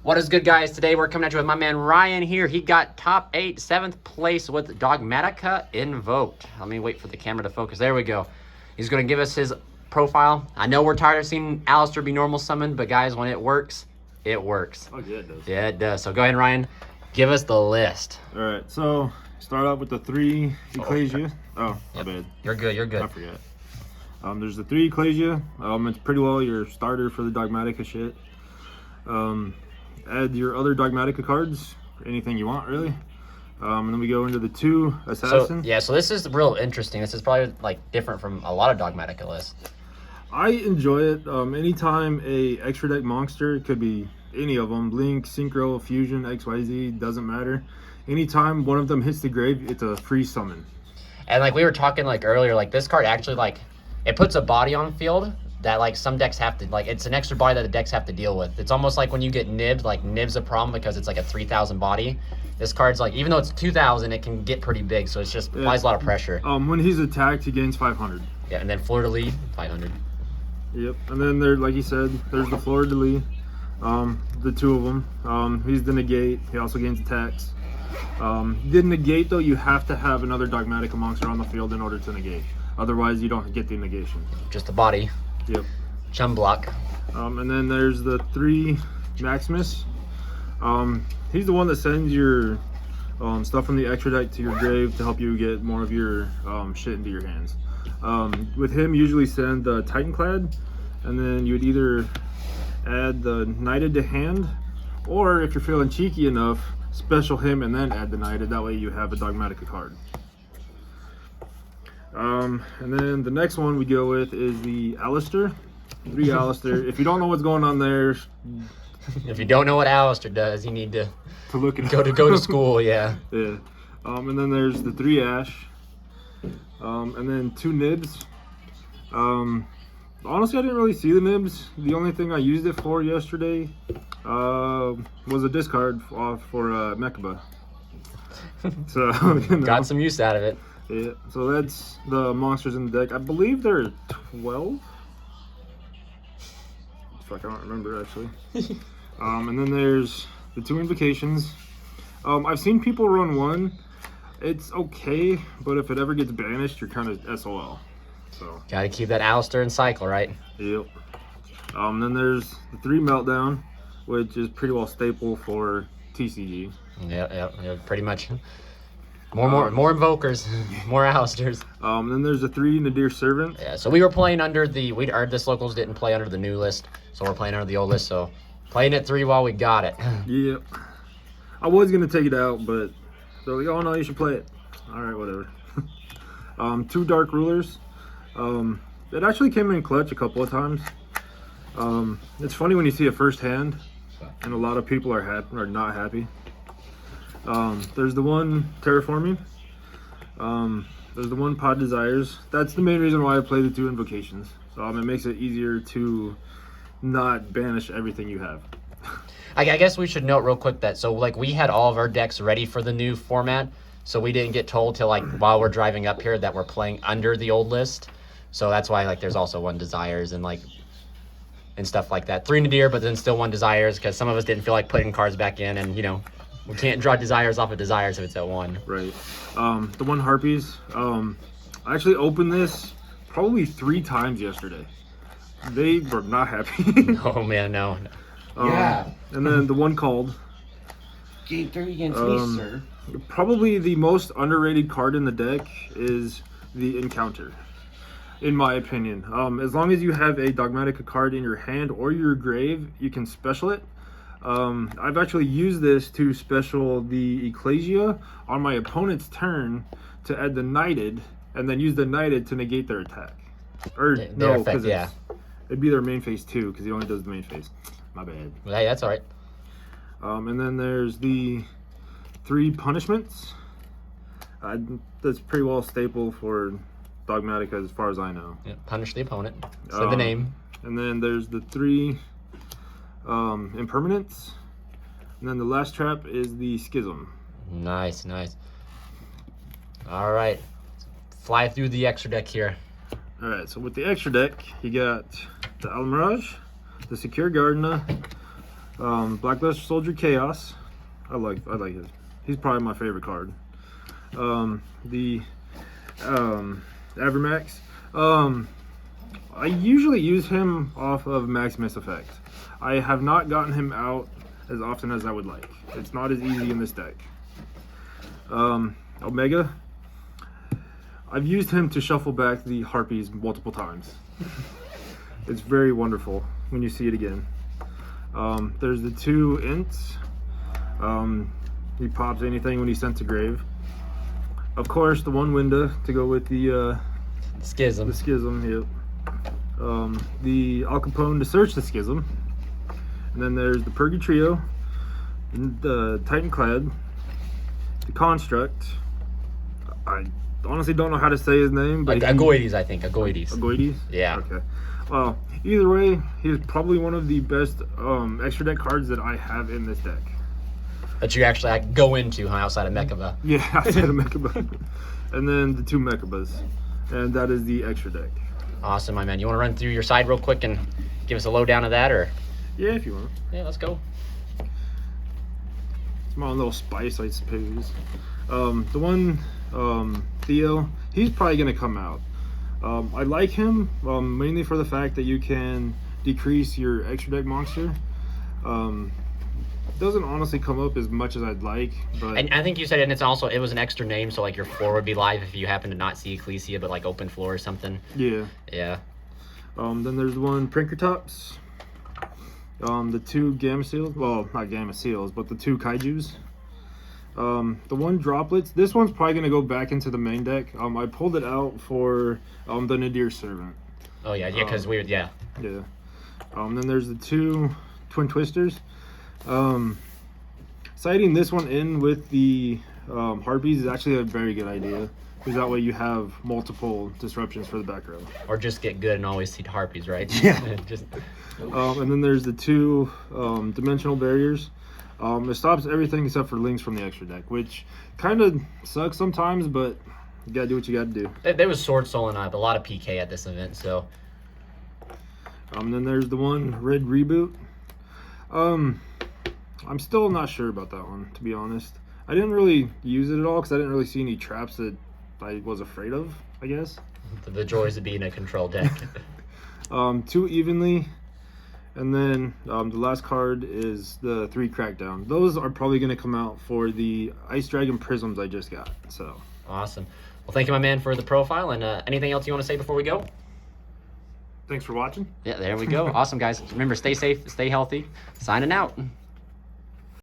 What is good, guys? Today we're coming at you with my man Ryan here. He got top 8, 7th place with Dogmatica Invoked. Let me wait for the camera to focus. There we go. He's going to give us his profile. I know we're tired of seeing Alistair be normal summoned, but guys, when it works, it works. Oh, yeah, it does. Yeah, it does. So go ahead, Ryan. Give us the list. All right, so start off with the 3 Ecclesia. Oh, my bad. You're good. You're good. I forgot. There's the 3 Ecclesia. It's pretty well your starter for the Dogmatica shit. Add your other Dogmatica cards, anything you want, really. And then we go into the 2 Assassin. So this is real interesting. This is probably like different from a lot of Dogmatica lists. I enjoy it. Anytime a extra deck monster, it could be any of them, Blink, Synchro, Fusion, XYZ, doesn't matter. Anytime one of them hits the grave, it's a free summon. And like we were talking like earlier, like this card actually like it puts a body on field that like some decks have to, like it's an extra body that the decks have to deal with. It's almost like when you get nibbed, like nib's a problem because it's like a 3,000 body. This card's like, even though it's 2,000, it can get pretty big, so it's just applies a lot of pressure. When he's attacked, he gains 500. Yeah, and then Fleur de Lis, 500. Yep, and then there, like you said, there's the Fleur de Lis, the 2 of them. He's the negate. He also gains attacks. The negate though, you have to have another Dogmatica monster on the field in order to negate. Otherwise, you don't get the negation. Just a body. Yep. Chum block. And then there's the 3 Maximus. He's the one that sends your stuff from the extra deck to your grave to help you get more of your shit into your hands. With him, usually send the Titanclad, and then you would either add the Knighted to hand, or if you're feeling cheeky enough, special him and then add the Knighted. That way you have a Dogmatica card. And then the next one we go with is the Alistair. 3 Alistair. If you don't know what's going on there, if you don't know what Alistair does, you need to look it go to school. Yeah. Yeah. And then there's the 3 Ash. And then 2 Nibs. Honestly, I didn't really see the Nibs. The only thing I used it for yesterday was a discard for Mechaba. So got some use out of it. Yeah, so that's the monsters in the deck. I believe there are 12. Fuck, I don't remember actually. And then there's the 2 Invocations. I've seen people run 1. It's okay, but if it ever gets banished, you're kind of SOL. So gotta keep that Alistair in cycle, right? Yep. Then there's the 3 Meltdown, which is pretty well staple for TCG. Yeah, pretty much. More invokers, more Alistairs. Then there's the 3 Nadir Servant. Yeah, so we were playing under the this locals didn't play under the new list, so we're playing under the old list. So playing at 3 while we got it. Yep. I was gonna take it out, but they're like, oh no, you should play it. All right, whatever. 2 Dark Rulers. It actually came in clutch a couple of times. It's funny when you see a first hand, and a lot of people are not happy. There's the 1 Terraforming. There's the 1 Pod Desires. That's the main reason why I play the 2 Invocations. So it makes it easier to not banish everything you have. I guess we should note real quick that like we had all of our decks ready for the new format, so we didn't get told till like while we're driving up here that we're playing under the old list. So that's why like there's also 1 Desires and stuff like that. 3 Nadir, but then still 1 Desires because some of us didn't feel like putting cards back in, and we can't draw Desires off of Desires if it's at 1. Right. The 1 Harpies. I actually opened this probably 3 times yesterday. They were not happy. Oh man, no. Yeah. And then the 1 Called. Game 3 against me, sir. Probably the most underrated card in the deck is the Encounter, in my opinion. As long as you have a Dogmatica card in your hand or your grave, you can special it. I've actually used this to special the Ecclesia on my opponent's turn to add the Knighted, and then use the Knighted to negate their attack. Or no, because it'd be their main phase too, because he only does the main phase. My bad. Well, hey, that's all right. And then there's the 3 Punishments. That's pretty well staple for Dogmatica as far as I know. Yeah, punish the opponent. Say the name. And then there's the 3 Impermanents. And then the last trap is the Schism. Nice. All right. Fly through the extra deck here. All right, so with the extra deck, you got the Almirage, the Secure Gardener, Blackluster Soldier Chaos. I like his. He's probably my favorite card. The Avermax. I usually use him off of Maximus Effect. I have not gotten him out as often as I would like. It's not as easy in this deck. Omega. I've used him to shuffle back the Harpies multiple times. It's very wonderful when you see it again. There's the 2 Ints. He pops anything when he's sent to grave. Of course, the 1 Winda to go with the Schism. The Schism, yep. The Al Capone to search the Schism. And then there's the Purgy Trio, the Titan Clad, the Construct. I honestly don't know how to say his name, but Agoides, I think. Agoides. Agoides? Yeah. Okay. Well, either way, he's probably one of the best extra deck cards that I have in this deck. That you actually like, go into outside of Mechaba. Yeah, outside of Mechaba. And then the 2 Mechabas. And that is the extra deck. Awesome, my man. You want to run through your side real quick and give us a lowdown of that, or? Yeah, if you want. Yeah, let's go. It's my own little spice, I suppose. The one, Theo, he's probably going to come out. I like him mainly for the fact that you can decrease your extra deck monster. Doesn't honestly come up as much as I'd like, but And I think you said, and it was an extra name, so like your floor would be live if you happen to not see Ecclesia, but like open floor or something. yeah. Yeah. Then there's the 1 Prinkertops. The 2 Gamma Seals. Well, not Gamma Seals, but the 2 Kaijus. The 1 Droplets. This one's probably gonna go back into the main deck. I pulled it out for the Nadir Servant. Oh yeah, because Yeah. Then there's the 2 Twin Twisters. Siding this one in with the Harpies is actually a very good idea, because that way you have multiple disruptions for the back row. Or just get good and always see Harpies, right? Yeah. Just And then there's the 2 Dimensional Barriers. It stops everything except for links from the extra deck, which kind of sucks sometimes, but you gotta do what you gotta do. there was Sword Soul and a lot of PK at this event, so. Then there's the 1 Red Reboot. I'm still not sure about that one, to be honest. I didn't really use it at all because I didn't really see any traps that I was afraid of, I guess. The joys of being a control deck. 2 Evenly. And then the last card is the 3 Crackdown. Those are probably going to come out for the Ice Dragon Prisms I just got. So Awesome. Well, thank you, my man, for the profile. And anything else you want to say before we go? thanks for watching. Yeah, there we go. Awesome, guys. Remember, stay safe, stay healthy. Signing out.